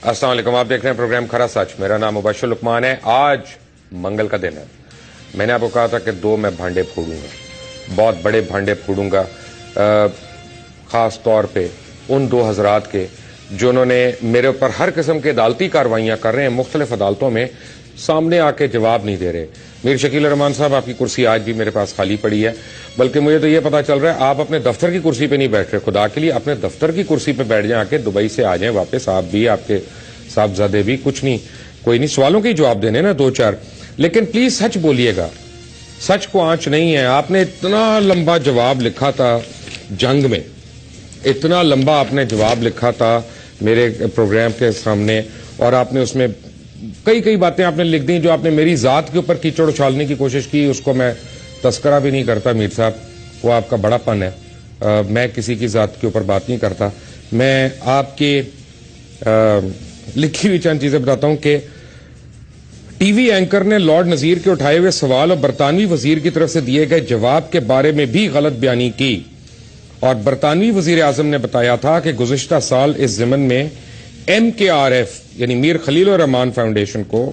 السلام علیکم، آپ دیکھ رہے ہیں پروگرام کھرا سچ. میرا نام مبشر لقمان ہے. آج منگل کا دن ہے. میں نے آپ کو کہا تھا کہ دو میں بھانڈے پھوڑوں گا، بہت بڑے بھانڈے پھوڑوں گا، خاص طور پہ ان دو حضرات کے جنہوں نے میرے اوپر ہر قسم کے عدالتی کارروائیاں کر رہے ہیں مختلف عدالتوں میں، سامنے آ کے جواب نہیں دے رہے. میر شکیل الرحمان صاحب، آپ کی کرسی آج بھی میرے پاس خالی پڑی ہے، بلکہ مجھے تو یہ پتا چل رہا ہے آپ اپنے دفتر کی کرسی پہ نہیں بیٹھ رہے. خدا کے لیے اپنے دفتر کی کرسی پہ بیٹھ جائیں، آ کے دبئی سے آ جائیں واپس. آپ بھی، آپ کے صاحبزادے بھی. کچھ نہیں، کوئی نہیں، سوالوں کے ہی جواب دینے نا دو چار، لیکن پلیز سچ بولیے گا. سچ کو آنچ نہیں ہے. آپ نے اتنا لمبا جواب لکھا تھا جنگ میں، اتنا لمبا آپ نے جواب لکھا تھا میرے پروگرام کے سامنے، اور آپ نے اس میں کئی باتیں آپ نے لکھ دی جو آپ نے میری ذات کے اوپر کیچڑ اچھالنے کی کوشش کی. اس کو میں تذکرہ بھی نہیں کرتا میر صاحب، وہ آپ کا بڑا پن ہے. میں کسی کی ذات کے اوپر بات نہیں کرتا. میں آپ کے لکھی ہوئی چند چیزیں بتاتا ہوں کہ ٹی وی اینکر نے لارڈ نذیر کے اٹھائے ہوئے سوال اور برطانوی وزیر کی طرف سے دیے گئے جواب کے بارے میں بھی غلط بیانی کی، اور برطانوی وزیر اعظم نے بتایا تھا کہ گزشتہ سال اس ضمن میں MKRF یعنی میر خلیل الرحمان فاؤنڈیشن کو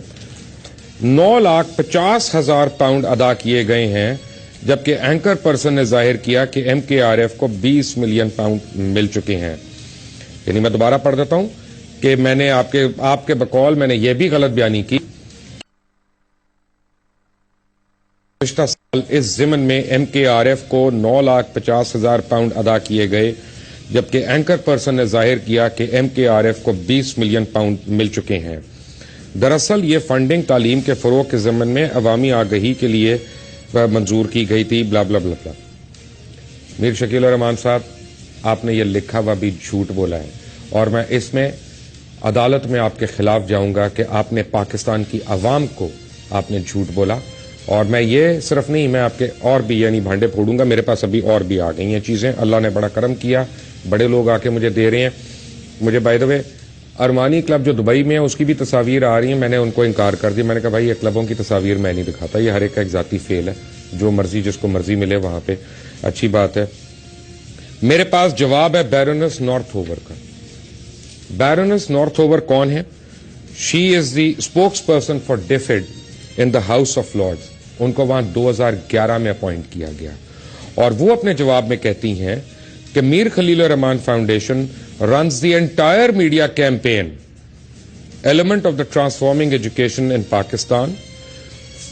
9,50,000 پاؤنڈ ادا کیے گئے ہیں، جبکہ اینکر پرسن نے ظاہر کیا کہ MKRF کو 20 ملین پاؤنڈ مل چکے ہیں. یعنی میں دوبارہ پڑھ دیتا ہوں کہ میں نے آپ کے بقول میں نے یہ بھی غلط بیانی کی. گزشتہ سال اس ضمن میں MKRF کو 9,50,000 پاؤنڈ ادا کیے گئے، جبکہ اینکر پرسن نے ظاہر کیا کہ MKRF کو 20 ملین پاؤنڈ مل چکے ہیں. دراصل یہ فنڈنگ تعلیم کے فروغ کے ضمن میں عوامی آگہی کے لیے منظور کی گئی تھی. بلا بلا بلا بلا. میر شکیل الرحمان صاحب، آپ نے یہ لکھا ہوا بھی جھوٹ بولا ہے، اور میں اس میں عدالت میں آپ کے خلاف جاؤں گا کہ آپ نے پاکستان کی عوام کو آپ نے جھوٹ بولا. اور میں یہ صرف نہیں، میں آپ کے اور بھی یعنی بھانڈے پھوڑوں گا. میرے پاس ابھی اور بھی آ گئی ہیں چیزیں. اللہ نے بڑا کرم کیا، بڑے لوگ آ کے مجھے دے رہے ہیں. مجھے by the way Armani club جو دبئی میں ہے اس کی بھی تصاویر آ رہی ہیں. میں نے ان کو انکار کر دیا. میں نے کہا بھائی یہ کلبوں کی تصاویر میں نہیں دکھاتا، یہ ہر ایک کا ایک ذاتی فیل ہے، جو مرضی جس کو مرضی ملے وہاں پہ. اچھی بات ہے. میرے پاس جواب ہے بیرونس نارتھ اوور کا. بیرونس نارتھ اوور کون ہے؟ She is the spokesperson for DFID in the House of Lords. ان کو وہاں 2011 میں اپوائنٹ کیا گیا، اور وہ اپنے جواب میں کہتی ہیں کہ Mir Khalil ur-Rahman Foundation runs the entire media campaign element of the transforming education in Pakistan.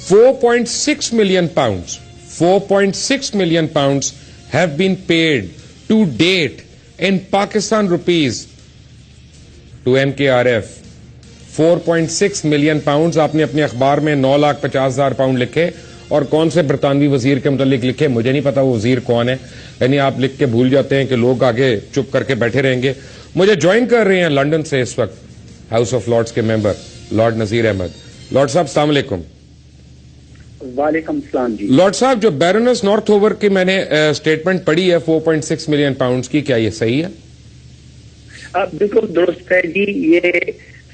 4.6 million pounds 4.6 million pounds have been paid to date in Pakistan rupees to MKRF. 4.6 million pounds. آپ نے اپنے اخبار میں 9,50,000 پاؤنڈ لکھے، اور کون سے برطانوی وزیر کے متعلق لکھے مجھے نہیں پتا وہ وزیر کون ہے. یعنی آپ لکھ کے بھول جاتے ہیں کہ لوگ آگے چپ کر کے بیٹھے رہیں گے. مجھے جوائن کر رہے ہیں لندن سے اس وقت ہاؤس آف لارڈز کے ممبر لارڈ نذیر احمد. لارڈ صاحب السلام علیکم. وعلیکم السلام جی. لارڈ صاحب، جو بیرونس نارتھ اوور کی میں نے اسٹیٹمنٹ پڑھی ہے 4.6 ملین پاؤنڈز کی، کیا یہ صحیح ہے؟ بالکل درست ہے جی. یہ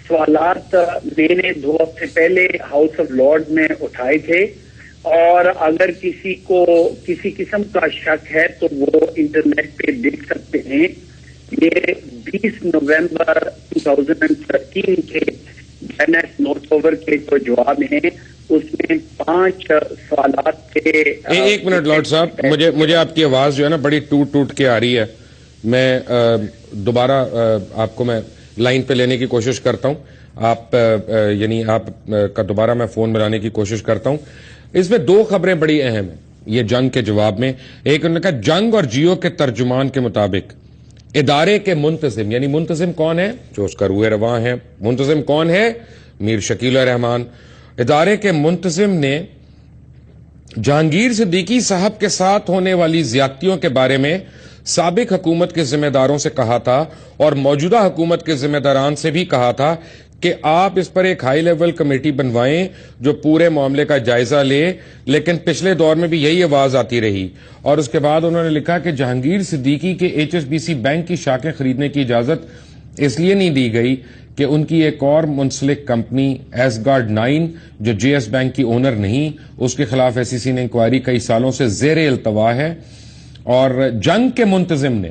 سوالات میں نے 2 ہفتے پہلے ہاؤس آف لارڈ میں اٹھائے تھے، اور اگر کسی کو کسی قسم کا شک ہے تو وہ انٹرنیٹ پہ دیکھ سکتے ہیں. یہ 20 نومبر 2013 کے بیرونس نارتھ اوور کے جو جواب ہیں اس میں 5 سوالات تھے. ایک منٹ لارڈ صاحب، مجھے آپ کی آواز جو ہے نا بڑی ٹوٹ کے آ رہی ہے. میں دوبارہ آپ کو میں لائن پہ لینے کی کوشش کرتا ہوں. آپ یعنی آپ کا دوبارہ میں فون ملانے کی کوشش کرتا ہوں. اس میں 2 خبریں بڑی اہم ہیں یہ جنگ کے جواب میں. ایک انہوں نے کہا جنگ اور جیو کے ترجمان کے مطابق ادارے کے منتظم، یعنی منتظم کون ہے؟ جو اس کا روح رواں ہے. منتظم کون ہے؟ میر شکیل الرحمان. ادارے کے منتظم نے جہانگیر صدیقی صاحب کے ساتھ ہونے والی زیادتیوں کے بارے میں سابق حکومت کے ذمہ داروں سے کہا تھا، اور موجودہ حکومت کے ذمہ داران سے بھی کہا تھا کہ آپ اس پر ایک ہائی لیول کمیٹی بنوائیں جو پورے معاملے کا جائزہ لے. لیکن پچھلے دور میں بھی یہی آواز آتی رہی. اور اس کے بعد انہوں نے لکھا کہ جہانگیر صدیقی کے HSBC بینک کی شاخیں خریدنے کی اجازت اس لیے نہیں دی گئی کہ ان کی ایک اور منسلک کمپنی ایسگارڈ 9 جو JS بینک کی اونر نہیں، اس کے خلاف SEC نے انکوائری کئی سالوں سے زیر التوا ہے. اور جنگ کے منتظم نے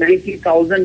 90,000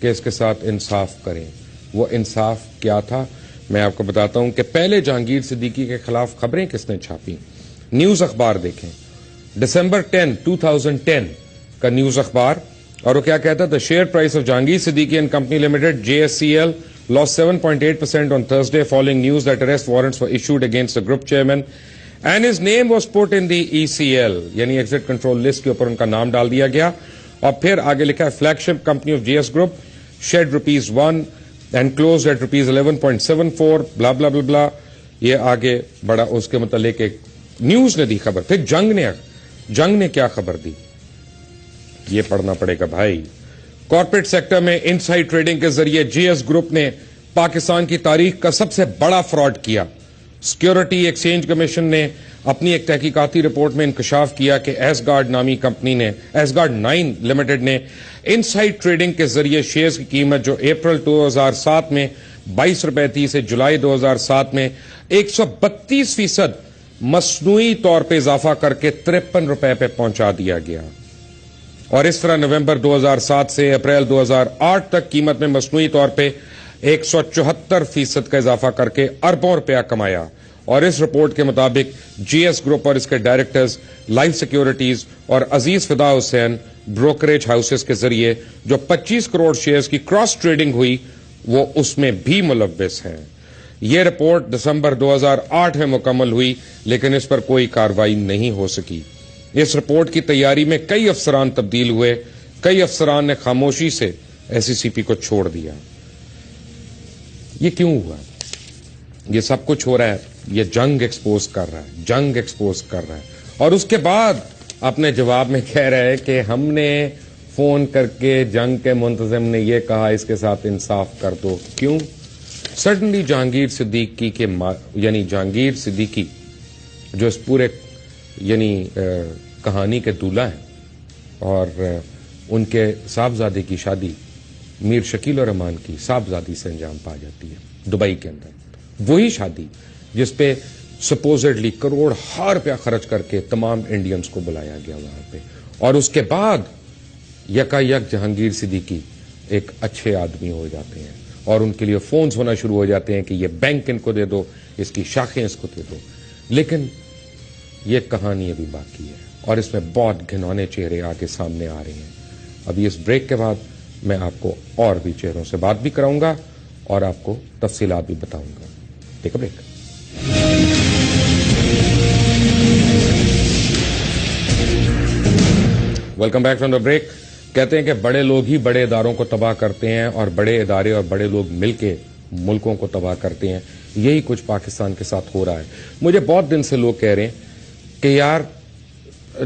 کہ اس کے ساتھ انصاف کریں. وہ انصاف کیا تھا میں آپ کو بتاتا ہوں کہ پہلے جہانگیر صدیقی کے خلاف خبریں کس نے چھاپی. نیوز اخبار دیکھیں, دسمبر 10, 2010 کا نیوز اخبار, اور وہ کیا کہتا ہے؟ The share price of Jahangir Siddiqui and company limited JSCL lost 7.8% on Thursday following news that arrest warrants were issued against the group chairman and his name was put in the ECL, یعنی exit control list کے اوپر ان کا نام ڈال دیا گیا. اور پھر آگے لکھا ہے flag ship company of GS group shed ₹1 and closed at ₹11.74 blah blah blah blah. یہ آگے بڑا اس کے متعلق ایک نیوز نے دی خبر. پھر جنگ نے کیا خبر دی یہ پڑھنا پڑے گا بھائی. کارپوریٹ سیکٹر میں انسائڈ ٹریڈنگ کے ذریعے GS گروپ نے پاکستان کی تاریخ کا سب سے بڑا فراڈ کیا. سیکیورٹی ایکسچینج کمیشن نے اپنی ایک تحقیقاتی رپورٹ میں انکشاف کیا کہ ایس گارڈ نامی کمپنی نے ایس گارڈ 9 لمیٹڈ نے انسائڈ ٹریڈنگ کے ذریعے شیئرز کی قیمت جو اپریل 2007 میں ₹22 تھی سے جولائی 2007 میں 132% مصنوعی طور پہ اضافہ کر کے ₹53 پہ پہنچا دیا گیا. اور اس طرح نومبر 2007 سے اپریل 2008 تک قیمت میں مصنوعی طور پہ 174% کا اضافہ کر کے اربوں روپیہ کمایا. اور اس رپورٹ کے مطابق GS گروپ اور اس کے ڈائریکٹرز لائف سیکیورٹیز اور عزیز فدا حسین بروکریج ہاؤسز کے ذریعے جو 25 کروڑ شیئرز کی کراس ٹریڈنگ ہوئی وہ اس میں بھی ملوث ہیں. یہ رپورٹ دسمبر 2008 میں مکمل ہوئی لیکن اس پر کوئی کارروائی نہیں ہو سکی. اس رپورٹ کی تیاری میں کئی افسران تبدیل ہوئے, کئی افسران نے خاموشی سے SECP کو چھوڑ دیا. یہ کیوں ہوا؟ یہ سب کچھ ہو رہا ہے, یہ جنگ ایکسپوز کر رہا ہے. اور اس کے بعد اپنے جواب میں کہہ رہا ہے کہ ہم نے فون کر کے جنگ کے منتظم نے یہ کہا اس کے ساتھ انصاف کر دو. کیوں؟ سڈنلی جہانگیر صدیقی جو اس پورے کہانی کے دولہ ہیں اور ان کے صاحبزادے کی شادی میر شکیل الرحمان کی صاحبزادی سے انجام پا جاتی ہے دبئی کے اندر. وہی شادی جس پہ سپوزڈلی کروڑ روپیہ خرچ کر کے تمام انڈینز کو بلایا گیا وہاں پہ. اور اس کے بعد یکایک جہانگیر صدیقی ایک اچھے آدمی ہو جاتے ہیں اور ان کے لیے فونز ہونا شروع ہو جاتے ہیں کہ یہ بینک ان کو دے دو, اس کی شاخیں اس کو دے دو. لیکن یہ کہانی ابھی باقی ہے اور اس میں بہت گھنونے چہرے آگے سامنے آ رہے ہیں. ابھی اس بریک کے بعد میں آپ کو اور بھی چہروں سے بات بھی کراؤں گا اور آپ کو تفصیلات بھی بتاؤں گا. Take a break. Welcome back from the break. کہتے ہیں کہ بڑے لوگ ہی بڑے اداروں کو تباہ کرتے ہیں اور بڑے ادارے اور بڑے لوگ مل کے ملکوں کو تباہ کرتے ہیں. یہی کچھ پاکستان کے ساتھ ہو رہا ہے. مجھے بہت دن سے لوگ کہہ رہے ہیں کہ یار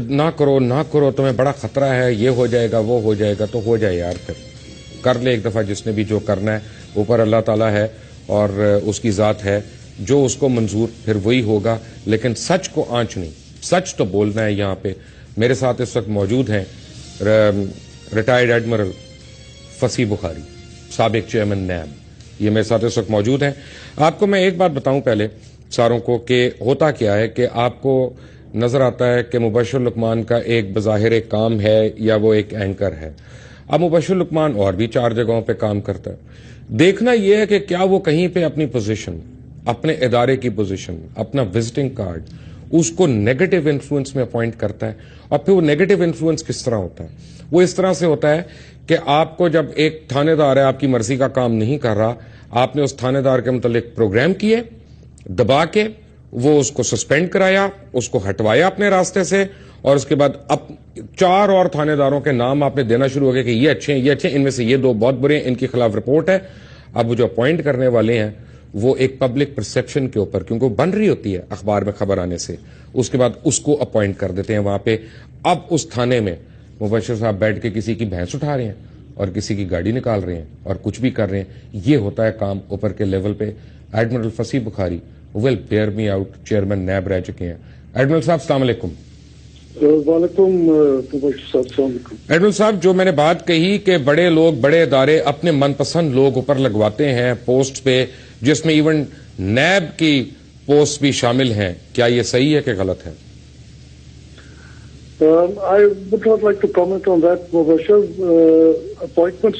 نہ کرو تمہیں بڑا خطرہ ہے, یہ ہو جائے گا وہ ہو جائے گا. تو ہو جائے یار, پھر کر لے ایک دفعہ جس نے بھی جو کرنا ہے. اوپر اللہ تعالیٰ ہے اور اس کی ذات ہے, جو اس کو منظور پھر وہی ہوگا. لیکن سچ کو آنچ نہیں, سچ تو بولنا ہے. یہاں پہ میرے ساتھ اس وقت موجود ہیں ریٹائرڈ ایڈمرل فصیح بخاری, سابق چیئرمین نیب. یہ میرے ساتھ اس وقت موجود ہیں. آپ کو میں ایک بات بتاؤں پہلے ساروں کو کہ ہوتا کیا ہے کہ آپ کو نظر آتا ہے کہ مبشر لقمان کا ایک بظاہر ایک کام ہے یا وہ ایک اینکر ہے. اب مبشر لقمان اور بھی 4 جگہوں پہ کام کرتا ہے. دیکھنا یہ ہے کہ کیا وہ کہیں پہ اپنی پوزیشن, اپنے ادارے کی پوزیشن, اپنا وزٹنگ کارڈ اس کو نیگیٹو انفلوئنس میں اپوائنٹ کرتا ہے. اور پھر وہ نیگیٹو انفلوئنس کس طرح ہوتا ہے؟ وہ اس طرح سے ہوتا ہے کہ آپ کو جب ایک تھانے دار ہے آپ کی مرضی کا کام نہیں کر رہا, آپ نے اس تھانے دار کے متعلق پروگرام کیے, دبا کے وہ اس کو سسپینڈ کرایا, اس کو ہٹوایا اپنے راستے سے, اور اس کے بعد اب 4 اور تھانے داروں کے نام آپ نے دینا شروع ہو گیا کہ یہ اچھے ہیں, ان میں سے یہ 2 بہت برے ہیں, ان کے خلاف رپورٹ ہے. اب وہ جو اپوائنٹ کرنے والے ہیں وہ ایک پبلک پرسپشن کے اوپر, کیونکہ وہ بن رہی ہوتی ہے اخبار میں خبر آنے سے, اس کے بعد اس کو اپوائنٹ کر دیتے ہیں وہاں پہ. اب اس تھانے میں مبشر صاحب بیٹھ کے کسی کی بھینس اٹھا رہے ہیں اور کسی کی گاڑی نکال رہے ہیں اور کچھ بھی کر رہے ہیں. یہ ہوتا ہے کام اوپر کے لیول پہ. Admiral Fasih Bukhari will bear me out, chairman NAB رہ چکے ہیں. ایڈمرل صاحب السلام علیکم. وعلیکم السلام. ایڈمرل صاحب, جو میں نے بات کہی کہ بڑے لوگ بڑے ادارے اپنے من پسند لوگ اوپر لگواتے ہیں پوسٹ پہ, جس میں ایون نیب کی پوسٹ بھی شامل ہیں, کیا یہ صحیح ہے کہ غلط ہے؟ I would not like to comment on that, Mubashir. Appointments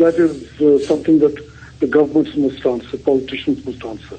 that is something that the governments must answer, politicians must answer.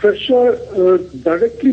Pressure, directly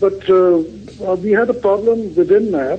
but we had a problem within NAB.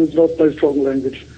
is not my strong language.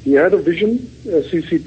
He had a vision CCP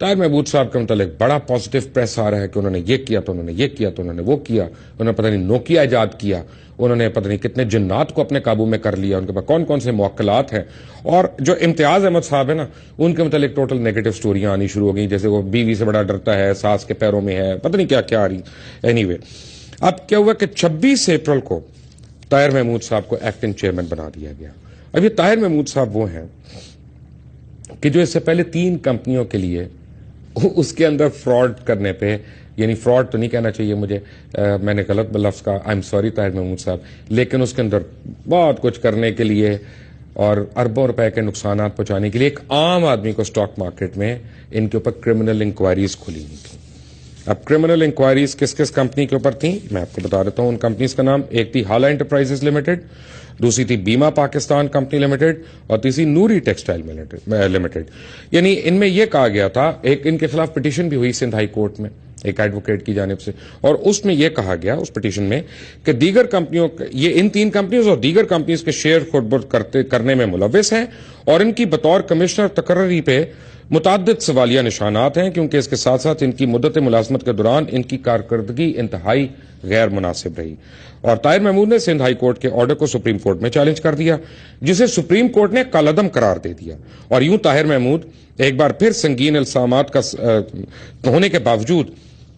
Tahir Mahmood صاحب کے متعلق بڑا positive press آ رہا ہے کہ انہوں نے یہ کیا تو انہوں نے یہ کیا تو انہوں نے وہ کیا, انہوں نے پتہ نہیں نوکیا ایجاد کیا, انہوں نے پتہ نہیں کتنے جنات کو اپنے قابو میں کر لیا, ان کے پاس کون کون سے موکلات ہیں. اور جو امتیاز احمد صاحب ہیں نا, ان کے متعلق ٹوٹل نیگیٹو سٹوریاں آنی شروع ہو گئی, جیسے وہ بیوی سے بڑا ڈرتا ہے, ساس کے پیروں میں ہے, پتہ نہیں کیا کیا آ رہی. اینی وے, اب کیا ہوا کہ 26 اپریل کو طاہر محمود صاحب کو ایکٹنگ چیئرمین بنا دیا گیا. اب یہ طاہر محمود صاحب وہ ہیں کہ جو اس سے پہلے 3 کمپنیوں کے لیے اس کے اندر فراڈ کرنے پہ, یعنی فراڈ تو نہیں کہنا چاہیے مجھے, میں نے غلط لفظ کہا, I am sorry Tahir Mahmood صاحب, لیکن اس کے اندر بہت کچھ کرنے کے لیے اور اربوں روپے کے نقصانات پہنچانے کے لیے ایک عام آدمی کو اسٹاک مارکیٹ میں ان کے اوپر کرمنل انکوائریز کھلی ہوئی تھیں. اب کرمنل انکوائریز کس کس کمپنی کے اوپر تھیں میں آپ کو بتا دیتا ہوں. ان کمپنیز کا نام, ایک تھی ہالا انٹرپرائزز لمیٹڈ, دوسری تھی بیما پاکستان کمپنی لمیٹڈ, اور تیسری نوری ٹیکسٹائل لمیٹڈ. یعنی ان میں یہ کہا گیا تھا, ایک ان کے خلاف پٹیشن بھی ہوئی سندھ ہائی کورٹ میں ایک ایڈوکیٹ کی جانب سے, اور اس میں یہ کہا گیا اس پٹیشن میں کہ دیگر کمپنیوں, یہ ان 3 کمپنیز اور دیگر کمپنیز کے شیئر خود کرنے میں ملوث ہیں, اور ان کی بطور کمشنر تقرری پہ متعدد سوالیہ نشانات ہیں, کیونکہ اس کے ساتھ ساتھ ان کی مدت ملازمت کے دوران ان کی کارکردگی انتہائی غیر مناسب رہی. اور طاہر محمود نے سندھ ہائی کورٹ کے آرڈر کو سپریم کورٹ میں چیلنج کر دیا, جسے سپریم کورٹ نے کالعدم قرار دے دیا, اور یوں طاہر محمود ایک بار پھر سنگین الزامات کا ہونے کے باوجود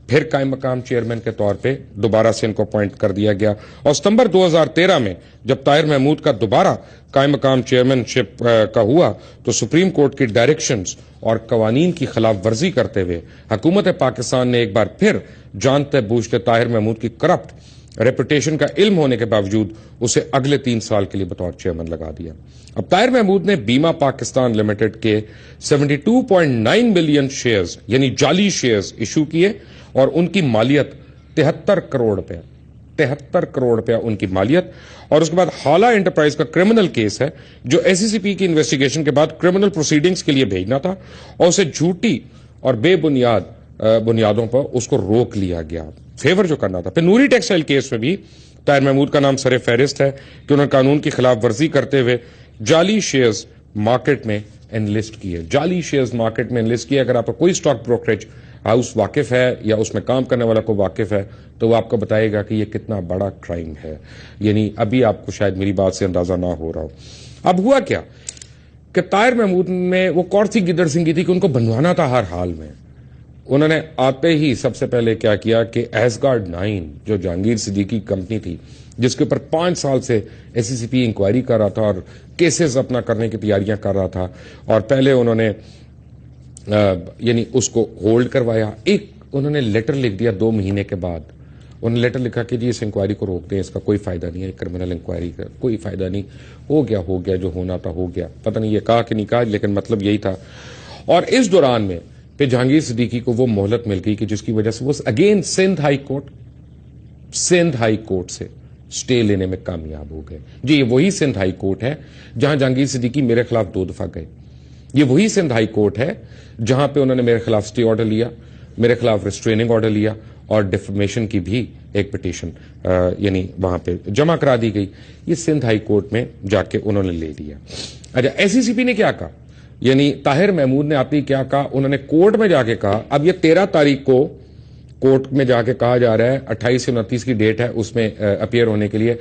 پھر قائم مقام چیئرمین کے طور پہ دوبارہ سے ان کو اپوائنٹ کر دیا گیا. اور ستمبر 2013 میں جب طاہر محمود کا دوبارہ قائم مقام چیئرمین شپ کا ہوا تو سپریم کورٹ کی ڈائریکشنز اور قوانین کی خلاف ورزی کرتے ہوئے حکومت پاکستان نے ایک بار پھر جانتے بوجھتے طاہر محمود کی کرپٹ ریپوٹیشن کا علم ہونے کے باوجود اسے اگلے 3 سال کے لیے بطور چیئرمین لگا دیا. اب طاہر محمود نے بیما پاکستان لمیٹڈ کے 72.9 ملین شیئرز یعنی جعلی شیئرز ایشو کیے, اور ان کی مالیت 73 کروڑ روپے ان کی مالیت. اور اس کے بعد ہالا انٹرپرائز کا کرمنل کیس ہے جو ایس سی سی پی کی انویسٹیگیشن کے بعد کرمنل پروسیڈنگز کے لیے بھیجنا تھا, اور اسے جھوٹی اور بے بنیادوں پر اس کو روک لیا گیا, فیور جو کرنا تھا. پھر نوری ٹیکسٹائل کیس میں بھی طاہر محمود کا نام سر فہرست ہے کہ انہوں نے قانون کی خلاف ورزی کرتے ہوئے جعلی شیئرز مارکیٹ میں انلسٹ کیے. جعلی شیئرز مارکیٹ میں انلسٹ کیے. اگر آپ کو کوئی اسٹاک بروکریج ہاؤس واقف ہے یا اس میں کام کرنے والا کو واقف ہے تو وہ آپ کو بتائے گا کہ یہ کتنا بڑا کرائم ہے. یعنی ابھی آپ کو شاید میری بات سے اندازہ نہ ہو رہا ہو. اب ہوا کیا کہ طاہر محمود میں وہ کور سی گدڑ سنگھی تھی کہ ان کو بنوانا تھا ہر حال میں. انہوں نے آتے ہی سب سے پہلے کیا کیا کہ ایسگارڈ 9 جو جہانگیر صدیقی کمپنی تھی جس کے اوپر 5 سال سے ایس سی سی پی انکوائری کر رہا تھا اور کیسز اپنا کرنے کی تیاریاں کر رہا تھا, اور پہلے انہوں نے یعنی اس کو ہولڈ کروایا. ایک انہوں نے لیٹر لکھ دیا 2 مہینے کے بعد, انہوں نے لیٹر لکھا کہ جی اس انکوائری کو روک دیں, اس کا کوئی فائدہ نہیں ہے, کرمنل انکوائری کا کوئی فائدہ نہیں, ہو گیا جو ہونا تھا ہو گیا. پتہ نہیں یہ کہا کہ نہیں کہا, لیکن مطلب یہی تھا. اور اس دوران میں پھر جہانگیر صدیقی کو وہ مہلت مل گئی کہ جس کی وجہ سے وہ اگین سندھ ہائی کورٹ سے سٹے لینے میں کامیاب ہو گئے. جی یہ وہی سندھ ہائی کورٹ ہے جہاں جہانگیر صدیقی میرے خلاف 2 دفعہ گئے. یہ وہی سندھ ہائی کورٹ ہے جہاں پہ انہوں نے میرے خلاف سٹے آرڈر لیا, میرے خلاف ریسٹریننگ آرڈر لیا, اور ڈیفمیشن کی بھی ایک پٹیشن یعنی وہاں پہ جمع کرا دی گئی. یہ سندھ ہائی کورٹ میں جا کے انہوں نے لے لیا. اچھا ایس سی سی پی نے کیا کہا, یعنی طاہر محمود نے آتی کیا کہا, انہوں نے کورٹ میں جا کے کہا, اب یہ 13 تاریخ کو کورٹ میں جا کے کہا جا رہا ہے, 28 سے 29 کی ڈیٹ ہے اس میں اپیئر ہونے کے لیے,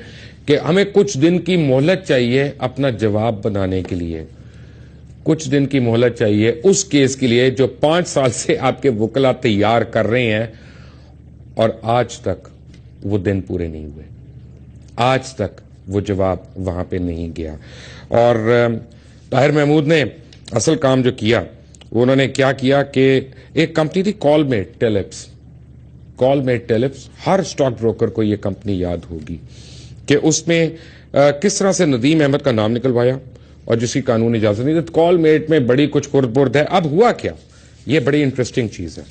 کہ ہمیں کچھ دن کی مہلت چاہیے اپنا جواب بنانے کے لیے, کچھ دن کی مہلت چاہیے اس کیس کے لیے جو 5 سال سے آپ کے وکلا تیار کر رہے ہیں, اور آج تک وہ دن پورے نہیں ہوئے, آج تک وہ جواب وہاں پہ نہیں گیا. اور طاہر محمود نے اصل کام جو کیا انہوں نے کیا کیا کہ ایک کمپنی تھی کال میٹ ٹیلپس, ہر اسٹاک بروکر کو یہ کمپنی یاد ہوگی کہ اس میں کس طرح سے ندیم احمد کا نام نکلوایا اور جس کی قانونی اجازت نہیں تھی. کال میٹ میں بڑی کچھ خرد برد ہے. اب ہوا کیا, یہ بڑی انٹرسٹنگ چیز ہے,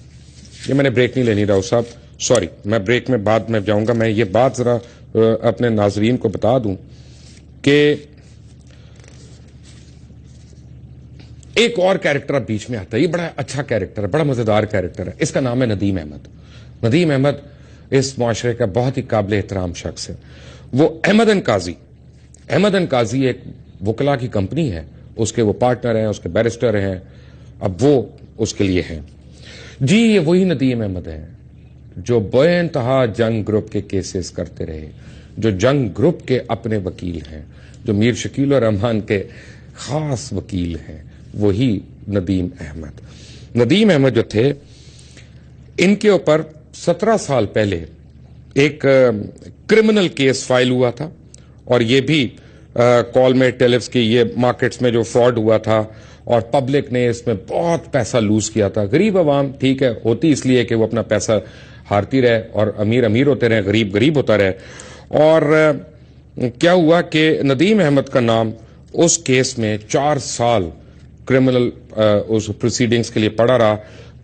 یہ میں نے بریک نہیں لینی راؤ صاحب, سوری میں بریک میں بعد میں جاؤں گا. میں یہ بات ذرا اپنے ناظرین کو بتا دوں کہ ایک اور کیریکٹر بیچ میں آتا ہے, یہ بڑا اچھا کیریکٹر ہے, بڑا مزیدار کیریکٹر ہے, اس کا نام ہے ندیم احمد. ندیم احمد اس معاشرے کا بہت ہی قابل احترام شخص ہے. وہ احمد ان قاضی ایک وکلا کی کمپنی ہے, اس کے وہ پارٹنر ہیں, اس کے بیرسٹر ہیں, اب وہ اس کے لیے ہیں. جی یہ وہی ندیم احمد ہیں جو بے انتہا جنگ گروپ کے کیسز کرتے رہے, جو جنگ گروپ کے اپنے وکیل ہیں, جو میر شکیل الرحمان کے خاص وکیل ہیں, وہی ندیم احمد. ندیم احمد جو تھے, ان کے اوپر 17 سال پہلے ایک کرمنل کیس فائل ہوا تھا, اور یہ بھی کال میں ٹیلفس کی یہ مارکیٹس میں جو فراڈ ہوا تھا اور پبلک نے اس میں بہت پیسہ لوز کیا تھا. غریب عوام ٹھیک ہے ہوتی اس لیے کہ وہ اپنا پیسہ ہارتی رہے اور امیر امیر ہوتے رہے, غریب غریب ہوتا رہے. اور کیا ہوا کہ ندیم احمد کا نام اس کیس میں 4 سال کرمنل اس پروسیڈنگز کے لیے پڑا رہا.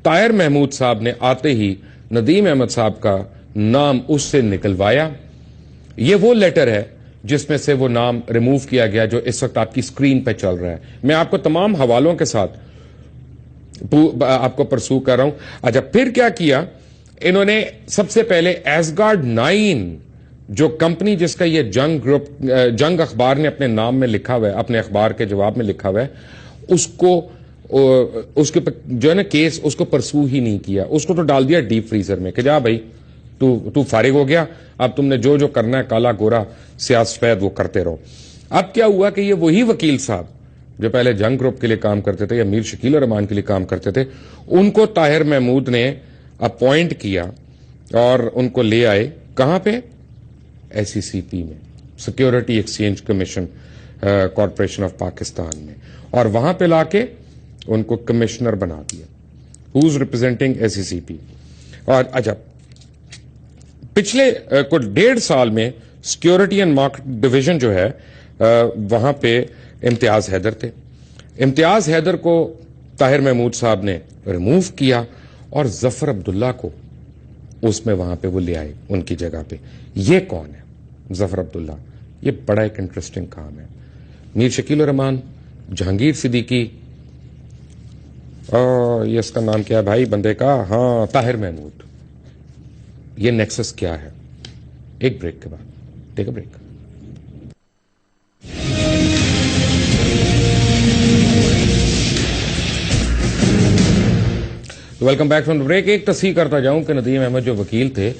طاہر محمود صاحب نے آتے ہی ندیم احمد صاحب کا نام اس سے نکلوایا. یہ وہ لیٹر ہے جس میں سے وہ نام ریموو کیا گیا جو اس وقت آپ کی سکرین پہ چل رہا ہے. میں آپ کو تمام حوالوں کے ساتھ آپ کو پرسو کر رہا ہوں. اچھا پھر کیا کیا انہوں نے, سب سے پہلے ایسگارڈ 9 جو کمپنی جس کا یہ جنگ گروپ جنگ اخبار نے اپنے نام میں لکھا ہوا ہے, اپنے اخبار کے جواب میں لکھا ہوا ہے, اس کے جو ہے نا کیس اس کو پرسو ہی نہیں کیا, اس کو تو ڈال دیا ڈیپ فریزر میں کہ جا بھائی تو فارغ ہو گیا, اب تم نے جو کرنا ہے کالا گورا سیاہ سفید وہ کرتے رہو. اب کیا ہوا کہ یہ وہی وکیل صاحب جو پہلے جنگ گروپ کے لیے کام کرتے تھے یا میر شکیل الرحمان کے لیے کام کرتے تھے, ان کو طاہر محمود نے اپوائنٹ کیا اور ان کو لے آئے کہاں پہ, SECP میں, security exchange commission corporation of Pakistan میں, اور وہاں پہ لا کے ان کو کمشنر بنا دیا, ہوز ریپرزینٹنگ SECP. اور اچھا پچھلے کچھ 1.5 سال میں سیکورٹی اینڈ مارکیٹ ڈویژن جو ہے وہاں پہ امتیاز حیدر تھے. امتیاز حیدر کو طاہر محمود صاحب نے ریموو کیا اور ظفر عبداللہ کو اس میں وہاں پہ وہ لے آئے ان کی جگہ پہ. یہ کون ہے ظفر عبداللہ؟ یہ بڑا ایک انٹرسٹنگ کام ہے. میر شکیل الرحمان, جہانگیر صدیقی, یہ اس کا نام کیا ہے بھائی بندے کا, ہاں طاہر محمود. یہ نیکسس کیا ہے؟ ایک بریک کے بعد, take a break. Welcome back from the break. ایک تصحیح کرتا جاؤں کہ ندیم احمد جو وکیل تھے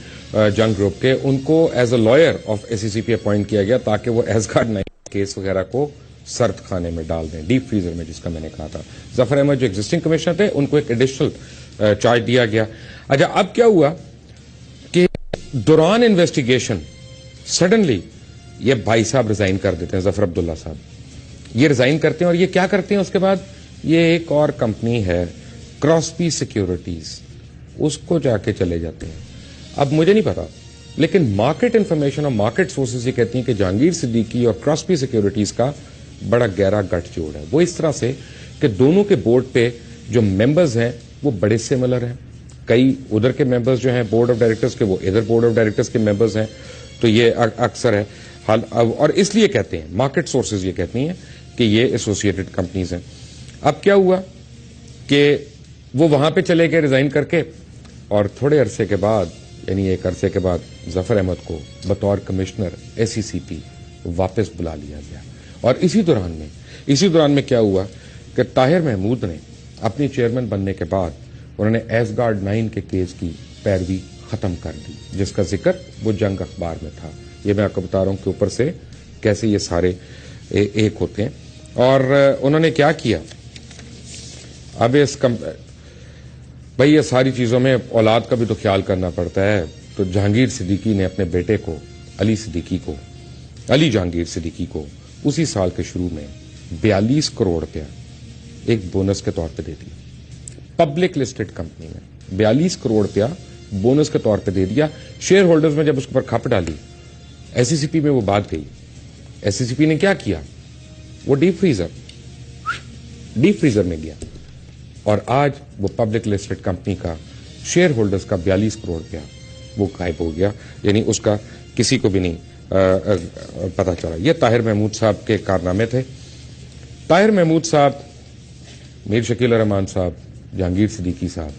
جنگ گروپ کے, ان کو as a lawyer of SECP appoint کیا گیا تاکہ وہ ایسگارڈ 9 کیس وغیرہ کو سرد خانے میں ڈال دیں, ڈیپ فریزر میں, جس کا میں نے کہا تھا. ظفر احمد جو ایگزسٹنگ کمشنر تھے ان کو ایک ایڈیشنل چارج دیا گیا. اچھا اب کیا ہوا کہ دوران انویسٹیگیشن سڈنلی یہ بھائی صاحب ریزائن کر دیتے ہیں, ظفر عبداللہ صاحب یہ ریزائن کرتے ہیں, اور یہ کیا کرتے ہیں اس کے بعد, یہ ایک اور کمپنی ہے کراسپی سیکورٹیز, اس کو جا کے چلے جاتے ہیں. اب مجھے نہیں پتا, لیکن مارکیٹ انفارمیشن اور مارکیٹ سورسز یہ کہتی ہیں کہ جہانگیر صدیقی اور کراسپی سیکورٹیز کا بڑا گہرا گٹھ جوڑ ہے. وہ اس طرح سے کہ دونوں کے بورڈ پہ جو ممبرز ہیں وہ بڑے سملر ہیں. کئی ادھر کے ممبرز جو ہیں بورڈ آف ڈائریکٹرز کے, وہ ادھر بورڈ آف ڈائریکٹرز کے ممبرز ہیں. تو یہ اکثر ہے حال, اور اس لیے کہتے ہیں مارکیٹ سورسز یہ کہتی ہیں کہ یہ ایسوسیٹڈ کمپنیز ہیں. اب کیا ہوا کہ وہ وہاں پہ چلے گئے ریزائن کر کے, اور تھوڑے عرصے کے بعد, یعنی ایک عرصے کے بعد, ظفر احمد کو بطور کمشنر SECP واپس بلا لیا گیا. اور اسی دوران میں کیا ہوا کہ طاہر محمود نے اپنی چیئرمین بننے کے بعد انہوں نے ایسگارڈ 9 کے کیس کی پیروی ختم کر دی, جس کا ذکر وہ جنگ اخبار میں تھا. یہ میں آپ کو بتا رہا ہوں کہ اوپر سے کیسے یہ سارے ایک ہوتے ہیں. اور انہوں نے کیا کیا, اب بھائی یہ ساری چیزوں میں اولاد کا بھی تو خیال کرنا پڑتا ہے. تو جہانگیر صدیقی نے اپنے بیٹے کو علی جہانگیر صدیقی کو اسی سال کے شروع میں 42 کروڑ روپیہ ایک بونس کے طور پہ دے دیا. پبلک لسٹڈ کمپنی میں 42 کروڑ روپیہ بونس کے طور پہ دے دیا. شیئر ہولڈرز میں جب اس پر کھپ ڈالی, SECP میں وہ بات گئی. SECP نے کیا کیا, وہ ڈیپ فریزر میں گیا, اور آج وہ پبلک لسٹڈ کمپنی کا شیئر ہولڈرز کا 42 کروڑ روپیہ وہ غائب ہو گیا. یعنی اس کا کسی کو بھی نہیں پتا چلا. یہ طاہر محمود صاحب کے کارنامے تھے. طاہر محمود صاحب, میر شکیل الرحمان صاحب, جہانگیر صدیقی صاحب,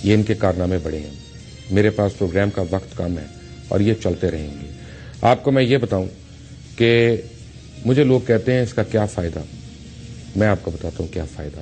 یہ ان کے کارنامے بڑے ہیں. میرے پاس پروگرام کا وقت کم ہے اور یہ چلتے رہیں گے. آپ کو میں یہ بتاؤں کہ مجھے لوگ کہتے ہیں اس کا کیا فائدہ, میں آپ کو بتاتا ہوں کیا فائدہ.